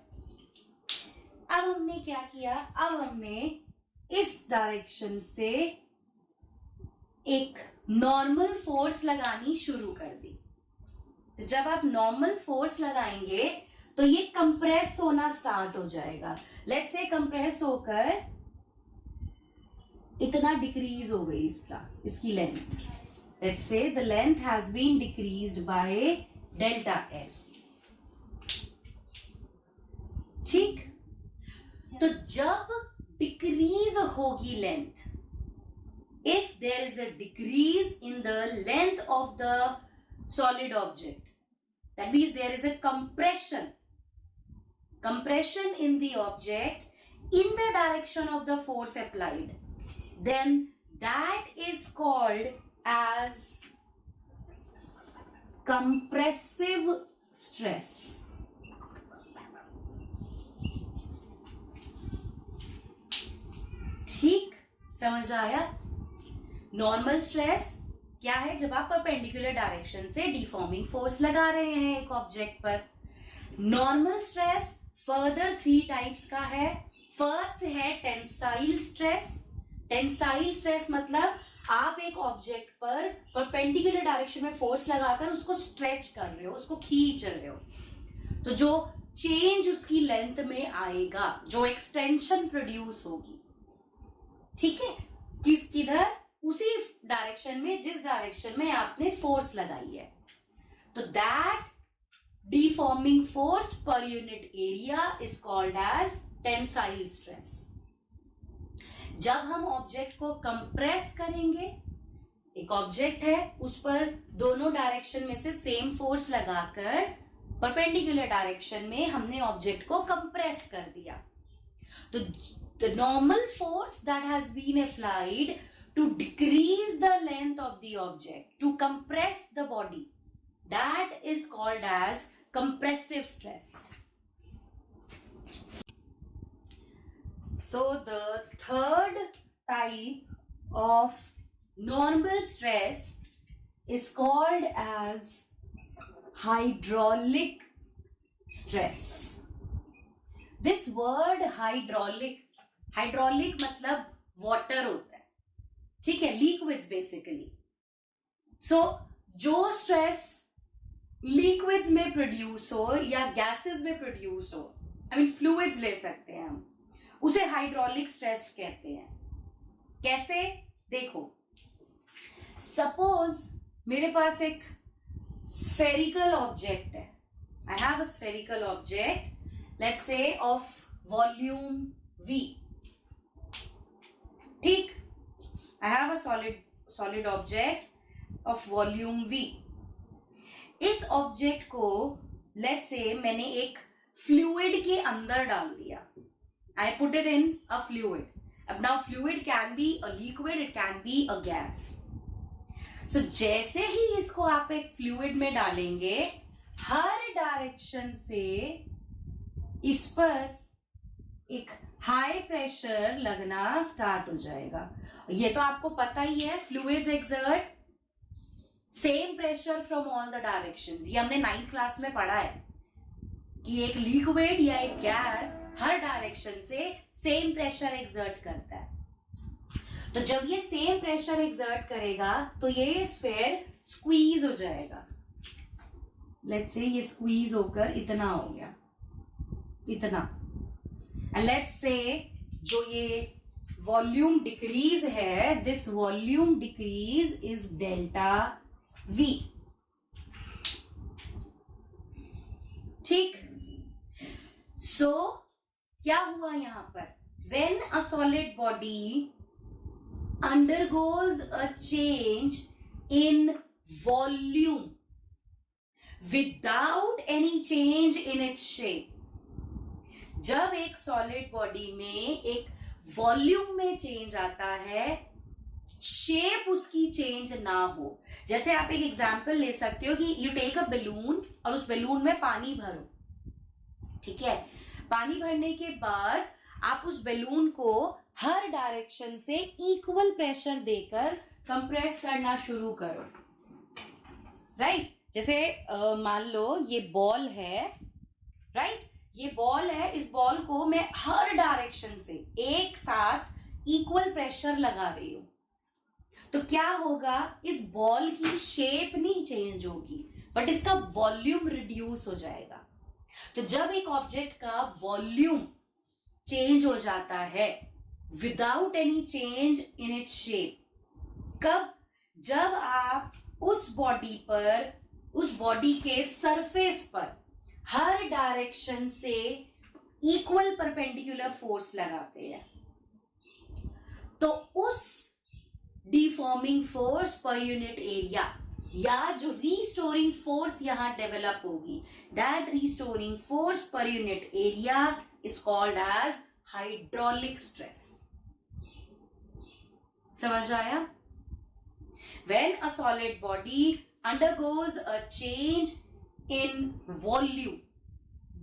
अब हमने क्या किया? अब हमने इस डायरेक्शन से एक नॉर्मल फोर्स लगानी शुरू कर दी। तो जब आप नॉर्मल फोर्स लगाएंगे तो ये कंप्रेस होना स्टार्ट हो जाएगा। लेट्स से कंप्रेस होकर इतना डिक्रीज हो गई इसकी length. Let's say the length has been decreased by delta L, ठीक। तो जब डिक्रीज होगी length, if there is a decrease in the length of the solid object, that means there is a compression in the object in the direction of the force applied, then that is called as compressive stress, ठीक। समझ आया? नॉर्मल स्ट्रेस क्या है? जब आप परपेंडिकुलर डायरेक्शन से डिफॉर्मिंग फोर्स लगा रहे हैं एक ऑब्जेक्ट पर। नॉर्मल स्ट्रेस फर्दर 3 टाइप्स का है। फर्स्ट है टेंसाइल स्ट्रेस। टेंसाइल स्ट्रेस मतलब आप एक ऑब्जेक्ट पर परपेंडिकुलर डायरेक्शन में फोर्स लगाकर उसको स्ट्रेच कर रहे हो, उसको खींच रहे हो, तो जो चेंज उसकी लेंथ में आएगा, जो एक्सटेंशन प्रोड्यूस होगी, ठीक है, किधर, उसी डायरेक्शन में जिस डायरेक्शन में आपने फोर्स लगाई है, तो that deforming force per unit area is called as tensile stress. जब हम ऑब्जेक्ट को कंप्रेस करेंगे, एक ऑब्जेक्ट है, उस पर दोनों डायरेक्शन में से सेम फोर्स लगाकर परपेंडिकुलर डायरेक्शन में हमने ऑब्जेक्ट को कंप्रेस कर दिया, तो the normal force that has been applied to decrease the length of the object, to compress the body, that is called as compressive stress. So the third type of normal stress is called as hydraulic stress. This word hydraulic मतलब water होता है, ठीक है, liquids basically. So जो stress लिक्विड्स में प्रोड्यूस हो या गैसेस में प्रोड्यूस हो, आई मीन फ्लूइड्स ले सकते हैं हम, उसे हाइड्रोलिक स्ट्रेस कहते हैं. कैसे, देखो, सपोज मेरे पास एक स्फेरिकल ऑब्जेक्ट है, I have a spherical object, let's say of volume V, ठीक, I have a solid object of volume V. इस ऑब्जेक्ट को लेट्स से मैंने एक फ्लूइड के अंदर डाल दिया, I put it in a fluid. अब now fluid can be a liquid, it can be a gas. So जैसे ही इसको आप एक फ्लूइड में डालेंगे, हर डायरेक्शन से इस पर एक हाई प्रेशर लगना स्टार्ट हो जाएगा. ये तो आपको पता ही है, fluids exert same pressure from all the directions. ये हमने 9th क्लास में पढ़ा है कि एक लिक्विड या एक गैस हर डायरेक्शन से सेम प्रेशर एक्सर्ट करता है. तो जब ये सेम प्रेशर एक्सर्ट करेगा तो ये स्फीयर स्क्वीज हो जाएगा. लेट्स से ये स्क्वीज होकर इतना हो गया, इतना. एंड लेट्स से जो ये वॉल्यूम डिक्रीज है, this volume decrease is delta V, ठीक. सो क्या हुआ यहां पर, when a solid body undergoes a change in volume without any change in its shape, जब एक सॉलिड बॉडी में एक वॉल्यूम में चेंज आता है, शेप उसकी चेंज ना हो. जैसे आप एक एग्जांपल ले सकते हो कि यू टेक अ बलून और उस बलून में पानी भरो, ठीक है. पानी भरने के बाद आप उस बलून को हर डायरेक्शन से इक्वल प्रेशर देकर कंप्रेस करना शुरू करो, राइट. जैसे मान लो ये बॉल है, राइट, ये बॉल है, इस बॉल को मैं हर डायरेक्शन से एक साथ इक्वल प्रेशर लगा रही हूं, तो क्या होगा, इस बॉल की शेप नहीं चेंज होगी, बट इसका वॉल्यूम रिड्यूस हो जाएगा. तो जब एक ऑब्जेक्ट का वॉल्यूम चेंज हो जाता है without any change in its shape, कब, जब आप उस बॉडी पर, उस बॉडी के सरफेस पर हर डायरेक्शन से इक्वल परपेंडिकुलर फोर्स लगाते हैं, तो उस deforming force per unit area या जो रीस्टोरिंग फोर्स यहां डेवलप होगी, that restoring force per unit area is called as hydraulic stress. समझ आया? When a solid body undergoes a change in volume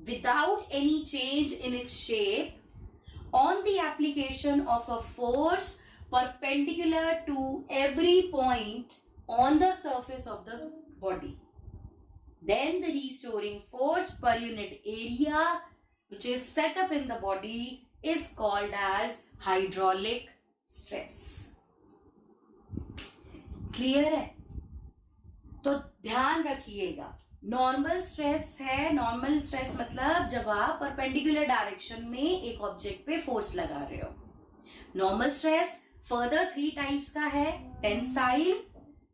without any change in its shape, on the application of a force perpendicular to every point on the surface of the body, then the restoring force per unit area which is set up in the body is called as hydraulic stress. Clear है? तो ध्यान रखिएगा, नॉर्मल स्ट्रेस है, नॉर्मल स्ट्रेस मतलब जब आप परपेंडिकुलर डायरेक्शन में एक ऑब्जेक्ट पे फोर्स लगा रहे हो. नॉर्मल स्ट्रेस फर्दर 3 टाइप्स का है. टेंसाइल,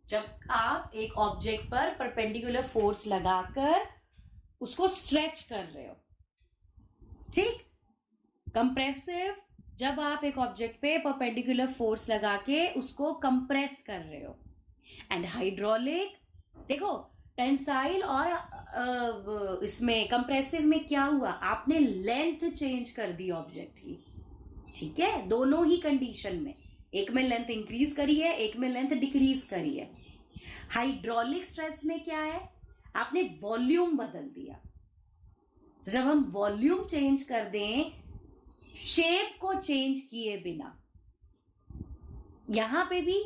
जब आप एक ऑब्जेक्ट पर परपेंडिकुलर फोर्स लगाकर उसको स्ट्रेच कर रहे हो. ठीक. कंप्रेसिव, जब आप एक ऑब्जेक्ट पे परपेंडिकुलर फोर्स लगा के उसको कंप्रेस कर रहे हो. एंड हाइड्रोलिक, देखो टेंसाइल और इसमें कंप्रेसिव में क्या हुआ, आपने लेंथ चेंज कर दी ऑब्जेक्ट की. ठीक है, दोनों ही कंडीशन में, एक में लेंथ इंक्रीज करी है, एक में लेंथ डिक्रीज करी है. हाइड्रोलिक स्ट्रेस में क्या है, आपने वॉल्यूम बदल दिया. तो जब हम वॉल्यूम चेंज कर दें शेप को चेंज किए बिना, यहां पे भी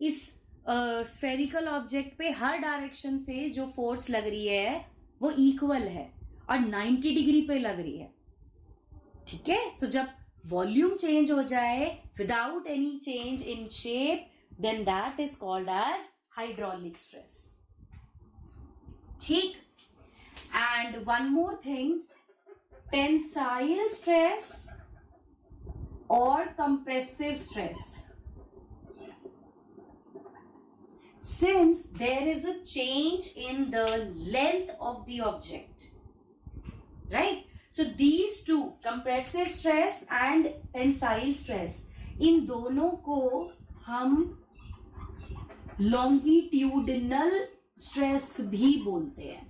इस स्फेरिकल ऑब्जेक्ट पे हर डायरेक्शन से जो फोर्स लग रही है वो इक्वल है और 90 डिग्री पे लग रही है. ठीक है. सो जब वॉल्यूम चेंज हो जाए without any change in shape, then that is called as hydraulic stress. ठीक. And one more thing, tensile stress और compressive stress, since there is a change in the length of the object, right? So these two, compressive stress and tensile stress, इन दोनों को हम longitudinal stress भी बोलते हैं.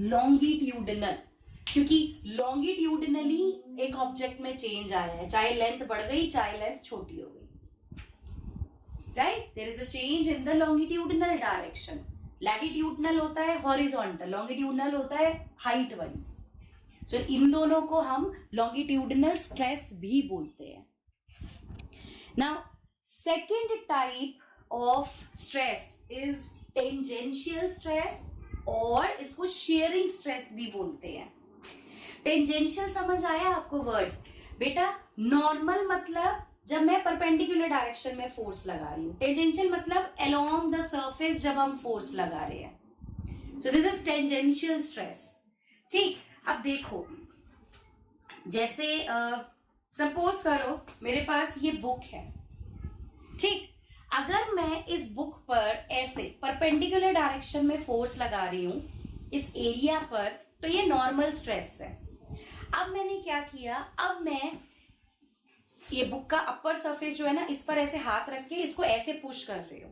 longitudinal, क्योंकि longitudinally एक ऑब्जेक्ट में चेंज आया है, चाहे लेंथ बढ़ गई चाहे लेंथ छोटी हो गई. Right? There is a change in the longitudinal direction. Latitudinal होता है horizontal, longitudinal होता है height wise. So इन दोनों को हम longitudinal stress भी बोलते हैं. Now, second type of stress is tangential stress, और इसको shearing stress भी बोलते हैं. Tangential समझ आया आपको वर्ड? बेटा नॉर्मल मतलब जब मैं परपेंडिकुलर डायरेक्शन में फोर्स लगा रही हूँ. टेंजेंशियल मतलब अलोंग द सरफेस जब हम फोर्स लगा रहे हैं. सो दिस इज टेंजेंशियल स्ट्रेस. ठीक. अब देखो, जैसे सपोज करो मेरे पास ये बुक है. ठीक. अगर मैं इस बुक पर ऐसे परपेंडिकुलर डायरेक्शन में फोर्स लगा रही हूँ इस एरिया पर, तो ये नॉर्मल स्ट्रेस है. अब मैंने क्या किया, अब मैं ये बुक का अपर सरफेस जो है ना, इस पर ऐसे हाथ रख के इसको ऐसे पुश कर रही हूँ.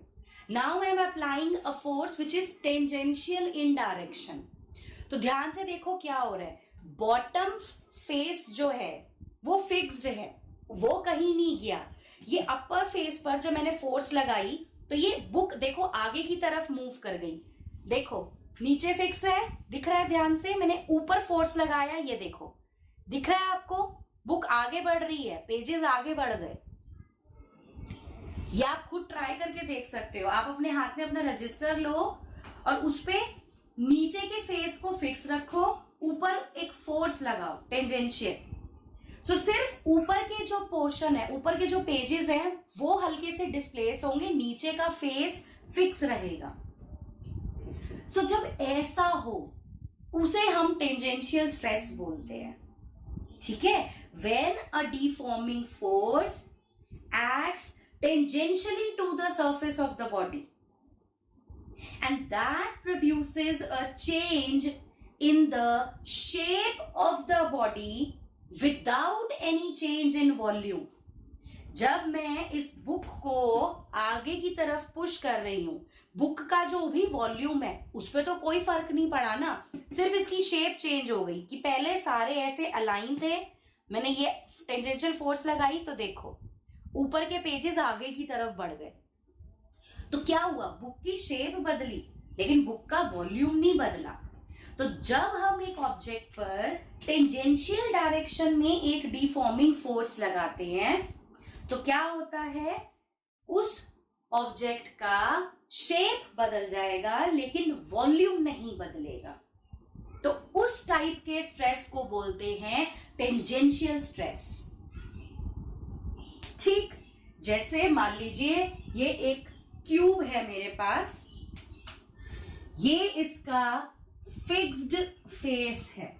Now I am applying a force which is tangential in direction. तो ध्यान से देखो क्या हो रहा है, बॉटम फेस जो है वो फिक्स्ड है, वो कहीं नहीं गया. ये अपर फेस पर जब मैंने फोर्स लगाई तो ये बुक देखो आगे की तरफ मूव कर गई. देखो नीचे फिक्स है, दिख रहा है ध्यान से, मैंने ऊपर फोर्स लगाया, ये देखो दिख रहा है आपको, बुक आगे बढ़ रही है, पेजेस आगे बढ़ गए. या आप खुद ट्राई करके देख सकते हो. आप अपने हाथ में अपना रजिस्टर लो और उस पे नीचे के फेस को फिक्स रखो, ऊपर एक फोर्स लगाओ टेंजेंशियल. सो सिर्फ ऊपर के जो पोर्शन है, ऊपर के जो पेजेस हैं वो हल्के से डिस्प्लेस होंगे, नीचे का फेस फिक्स रहेगा. सो जब ऐसा हो उसे हम टेंजेंशियल स्ट्रेस बोलते हैं. ठीक है. When a deforming force acts tangentially to the surface of the body and that produces a change in the shape of the body without any change in volume. जब मैं इस बुक को आगे की तरफ पुश कर रही हूं, बुक का जो भी वॉल्यूम है उस पर तो कोई फर्क नहीं पड़ा ना, सिर्फ इसकी शेप चेंज हो गई कि पहले सारे ऐसे अलाइन थे, मैंने ये टेंजेंशियल फोर्स लगाई तो देखो ऊपर के पेजेस आगे की तरफ बढ़ गए. तो क्या हुआ, बुक की शेप बदली लेकिन बुक का वॉल्यूम नहीं बदला. तो जब हम एक ऑब्जेक्ट पर टेंजेंशियल डायरेक्शन में एक डिफॉर्मिंग फोर्स लगाते हैं तो क्या होता है, उस ऑब्जेक्ट का शेप बदल जाएगा लेकिन वॉल्यूम नहीं बदलेगा. तो उस टाइप के स्ट्रेस को बोलते हैं टेंजेंशियल स्ट्रेस। ठीक, जैसे मान लीजिए ये एक क्यूब है मेरे पास, ये इसका फिक्स्ड फेस है,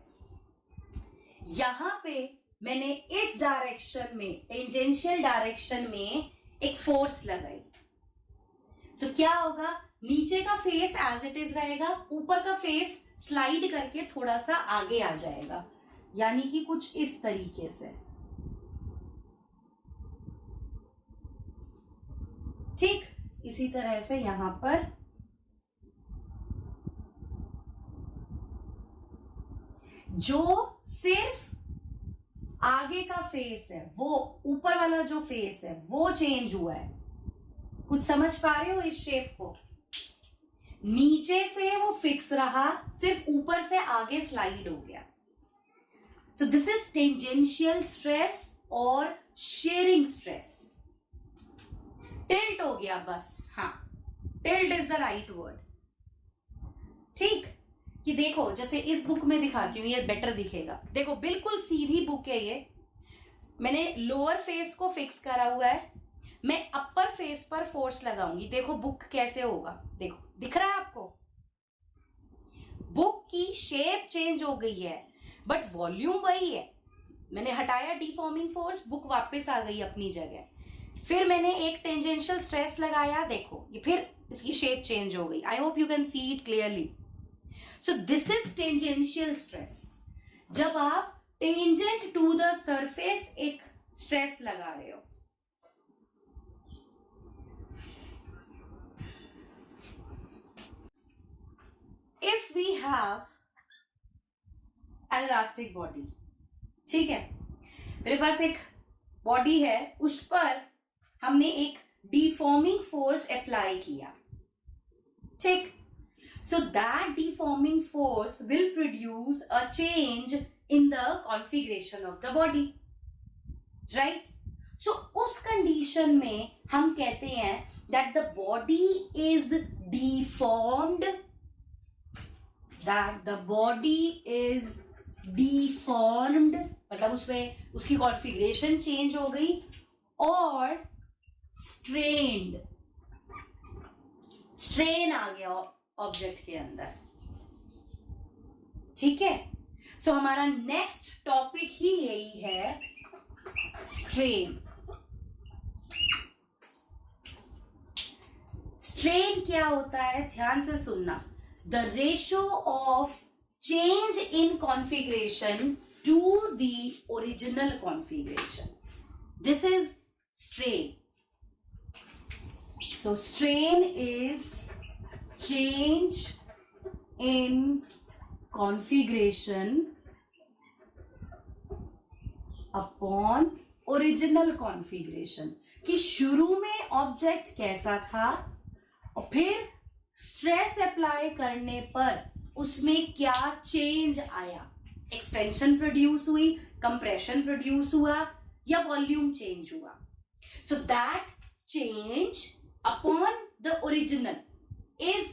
यहां पे मैंने इस डायरेक्शन में, टेंजेंशियल डायरेक्शन में एक फोर्स लगाई। सो क्या होगा, नीचे का फेस एज इट इज रहेगा, ऊपर का फेस स्लाइड करके थोड़ा सा आगे आ जाएगा, यानी कि कुछ इस तरीके से। ठीक, इसी तरह से यहां पर जो सिर्फ आगे का फेस है, वो ऊपर वाला जो फेस है वो चेंज हुआ है। कुछ समझ पा रहे हो इस शेप को? नीचे से वो फिक्स रहा, सिर्फ ऊपर से आगे स्लाइड हो गया। सो दिस इज टेंजेंशियल स्ट्रेस और शेयरिंग स्ट्रेस। टिल्ट हो गया बस, हाँ, tilt is the right word. ठीक, कि देखो जैसे इस बुक में दिखाती हूँ, ये बेटर दिखेगा। देखो बिल्कुल सीधी बुक है ये, मैंने लोअर फेस को फिक्स करा हुआ है, मैं अपर फेस पर फोर्स लगाऊंगी। देखो बुक कैसे होगा, देखो दिख रहा है आपको? बुक की शेप चेंज हो गई है बट वॉल्यूम वही है। मैंने हटाया डिफॉर्मिंग फोर्स, बुक वापस आ गई अपनी जगह। फिर मैंने एक टेंजेंशियल स्ट्रेस लगाया, देखो ये फिर इसकी शेप चेंज हो गई। I hope you can see it clearly. So this is tangential stress. जब आप टेंजेंट टू द सरफेस एक स्ट्रेस लगा रहे हो। If we have an elastic body, ठीक है, मेरे पास एक बॉडी है, उस पर हमने एक डिफॉर्मिंग फोर्स अप्लाई किया। ठीक, so that deforming force will produce a change in the configuration of the body, right? So उस कंडीशन में हम कहते हैं that the body is deformed, that the body is deformed, मतलब उसमें उसकी कॉन्फ़िगरेशन चेंज हो गई, और स्ट्रेन्ड, स्ट्रेन आ गया ऑब्जेक्ट के अंदर। ठीक है, सो हमारा नेक्स्ट टॉपिक ही यही है, स्ट्रेन। स्ट्रेन क्या होता है, ध्यान से सुनना। The ratio of change in configuration to the original configuration, this is strain. So strain is change in configuration upon original configuration, कि शुरू में ऑब्जेक्ट कैसा था और फिर स्ट्रेस अप्लाई करने पर उसमें क्या चेंज आया। एक्सटेंशन प्रोड्यूस हुई, कंप्रेशन प्रोड्यूस हुआ, या वॉल्यूम चेंज हुआ। So that change upon the original is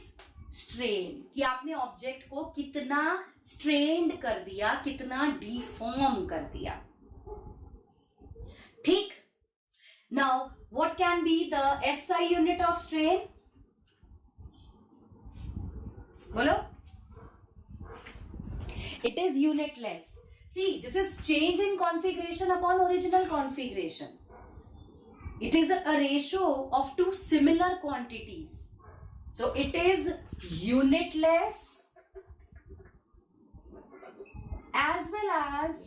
strain, कि आपने ऑब्जेक्ट को कितना स्ट्रेन्ड कर दिया, कितना डिफॉर्म कर दिया। ठीक, now what can be the SI unit of strain? बोलो। It is unitless. See, this is change in configuration upon original configuration. It is a ratio of two similar quantities. So it is unitless as well as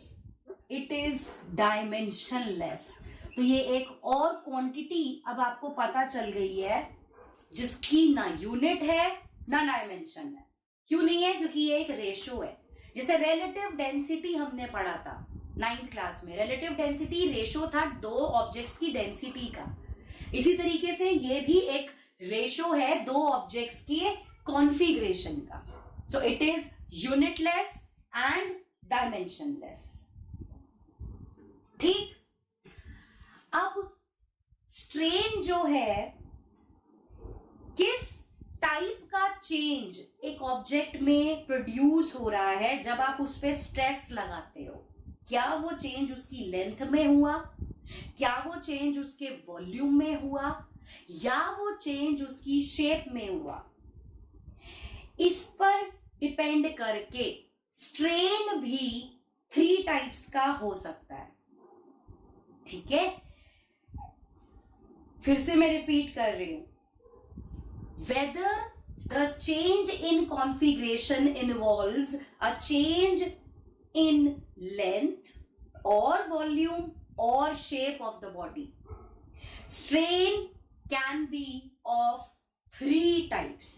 it is dimensionless. तो ये एक और क्वांटिटी अब आपको पता चल गई है जिसकी ना यूनिट है ना डायमेंशन है। क्यों नहीं है? क्योंकि ये एक रेशियो है। जैसे रिलेटिव डेंसिटी हमने पढ़ा था 9th क्लास में, रिलेटिव डेंसिटी रेशियो था दो ऑब्जेक्ट्स की डेंसिटी का। इसी तरीके से ये भी एक रेशियो है दो ऑब्जेक्ट्स के कॉन्फ़िगरेशन का। So it is unitless and dimensionless. ठीक, अब स्ट्रेन जो है किस टाइप का चेंज एक ऑब्जेक्ट में प्रोड्यूस हो रहा है जब आप उस पर स्ट्रेस लगाते हो, क्या वो चेंज उसकी लेंथ में हुआ, क्या वो चेंज उसके वॉल्यूम में हुआ, या वो चेंज उसकी शेप में हुआ, इस पर डिपेंड करके स्ट्रेन भी 3 टाइप्स का हो सकता है। ठीक है, फिर से मैं रिपीट कर रही हूं, whether the change in configuration involves a change in length or volume or shape of the body, strain can be of 3 types।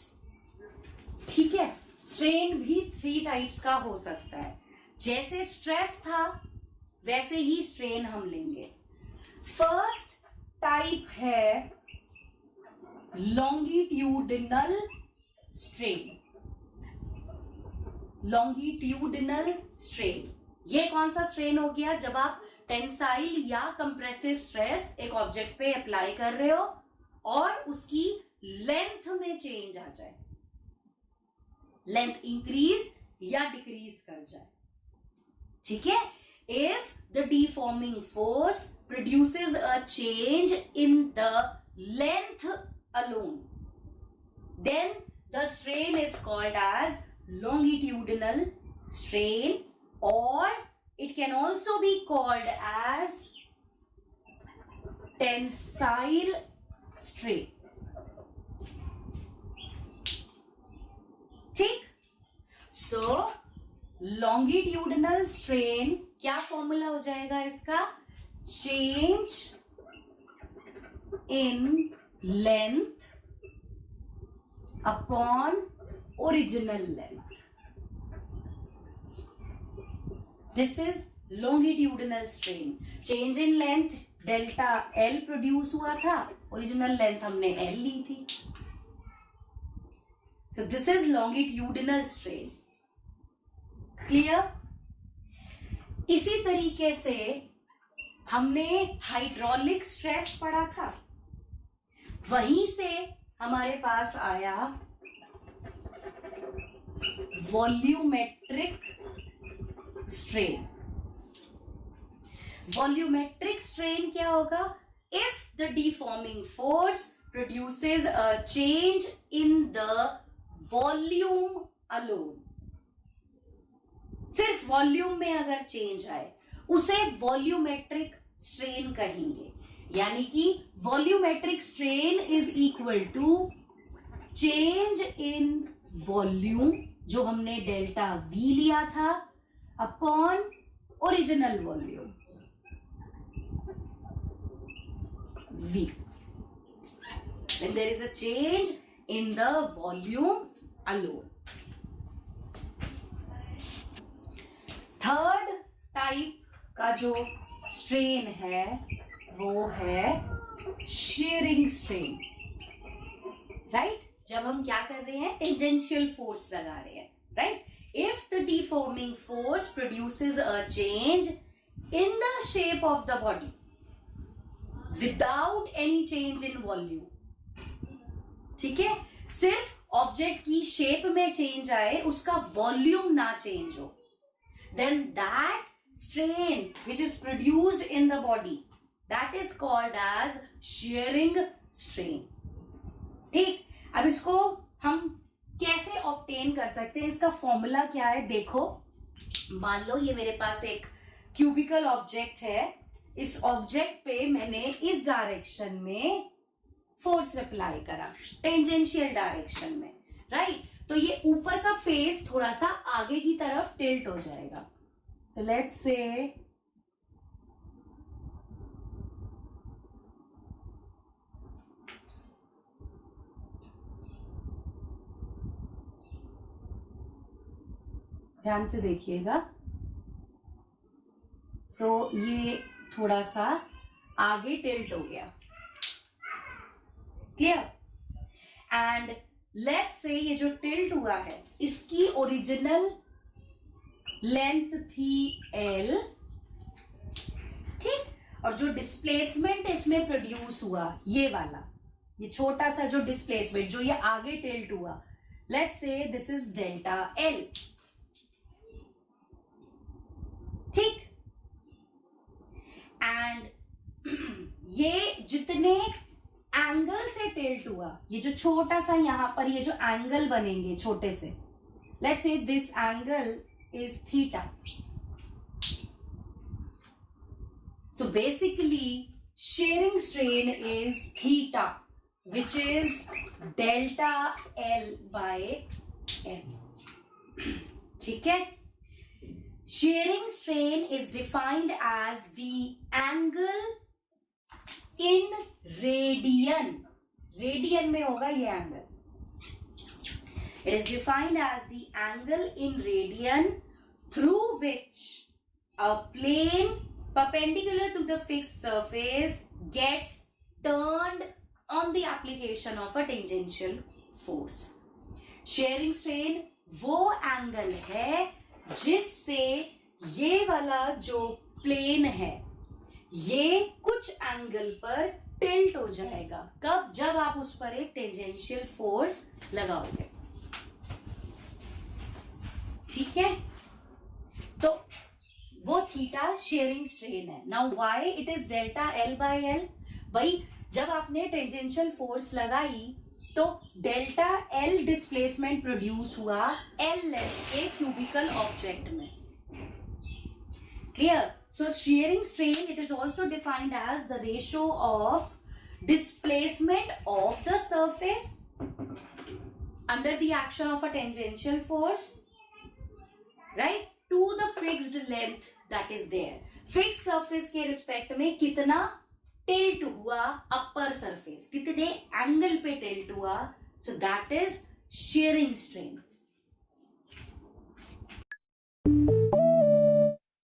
ठीक है, स्ट्रेन भी 3 टाइप्स का हो सकता है। जैसे स्ट्रेस था वैसे ही स्ट्रेन हम लेंगे। फर्स्ट टाइप है लॉन्गिट्यूडिनल स्ट्रेन। लॉन्गिट्यूडिनल स्ट्रेन, ये कौन सा स्ट्रेन हो गया? जब आप टेंसाइल या कंप्रेसिव स्ट्रेस एक ऑब्जेक्ट पे अप्लाई कर रहे हो और उसकी लेंथ में चेंज आ जाए, लेंथ इंक्रीज या डिक्रीज कर जाए। ठीक है, if the deforming force produces a change in the length alone, then the strain is called as longitudinal strain, or it can also be called as tensile strain। ठीक, सो longitudinal strain क्या फॉर्मूला हो जाएगा इसका? Change in length upon original length, this is longitudinal strain। change in length delta L produce हुआ था, ओरिजिनल लेंथ हमने L ली थी, so this is longitudinal strain। Clear? इसी तरीके से हमने हाइड्रोलिक स्ट्रेस पढ़ा था, वहीं से हमारे पास आया वॉल्यूमेट्रिक स्ट्रेन। वॉल्यूमेट्रिक स्ट्रेन क्या होगा? If the deforming force produces a change in the volume alone, सिर्फ वॉल्यूम में अगर चेंज आए उसे वॉल्यूमेट्रिक स्ट्रेन कहेंगे। यानी कि volumetric strain is equal to change in volume, जो हमने डेल्टा वी लिया था, upon original volume V, when there is a change in the volume alone। Third type का जो स्ट्रेन है वो है शेयरिंग स्ट्रेन। राइट, जब हम क्या कर रहे हैं? टेंजेंशियल फोर्स लगा रहे हैं। Right, if the deforming force produces a change in the shape of the body without any change in volume, ठीक है, सिर्फ ऑब्जेक्ट की शेप में चेंज आए, उसका वॉल्यूम ना चेंज हो, then that strain which is produced in the body, that is called as shearing strain। ठीक, अब इसको हम कैसे ऑब्टेन कर सकते हैं? इसका फॉर्मूला क्या है? देखो, मान लो ये मेरे पास एक क्यूबिकल ऑब्जेक्ट है, इस ऑब्जेक्ट पे मैंने इस डायरेक्शन में फोर्स अप्लाई करा, टेंजेंशियल डायरेक्शन में। राइट, तो ये ऊपर का फेस थोड़ा सा आगे की तरफ टिल्ट हो जाएगा। सो लेट्स से ध्यान से देखिएगा। सो ये थोड़ा सा आगे टिल्ट हो गया। क्लियर? एंड लेट्स से ये जो टिल्ट हुआ है इसकी ओरिजिनल लेंथ थी L, ठीक, और जो डिस्प्लेसमेंट इसमें प्रोड्यूस हुआ ये वाला, ये छोटा सा जो डिस्प्लेसमेंट जो ये आगे टिल्ट हुआ, let's say this is delta L, ठीक। एंड ये जितने एंगल से टिल्ट हुआ, ये जो छोटा सा यहां पर ये जो एंगल बनेंगे छोटे से, let's say this angle is theta. So basically shearing strain is theta, which is delta L by N. ठीक है. Shearing strain is defined as the angle in radian. Radian में होगा ये angle. It is defined as the angle in radian through which a plane perpendicular to the fixed surface gets turned on the application of a tangential force. Shearing strain वो एंगल है जिससे ये वाला जो प्लेन है ये कुछ एंगल पर टिल्ट हो जाएगा. कब? जब आप उस पर एक टेंजेंशियल फोर्स लगाओगे. ठीक है. तो वो थीटा शेयरिंग स्ट्रेन है. Now why it is delta L by L? भाई जब आपने टेंजेंशियल फोर्स लगाई तो डेल्टा एल डिस्प्लेसमेंट प्रोड्यूस हुआ एल लेंथ के क्यूबिकल ऑब्जेक्ट में. Clear? So shearing strain it is also defined as the ratio of displacement of the surface under the action of a tangential force, right, to the fixed length that is there. Fixed surface के रिस्पेक्ट में कितना टिल्ट हुआ अपर सरफेस, कितने एंगल पे टिल्ट हुआ, so that is shearing strain.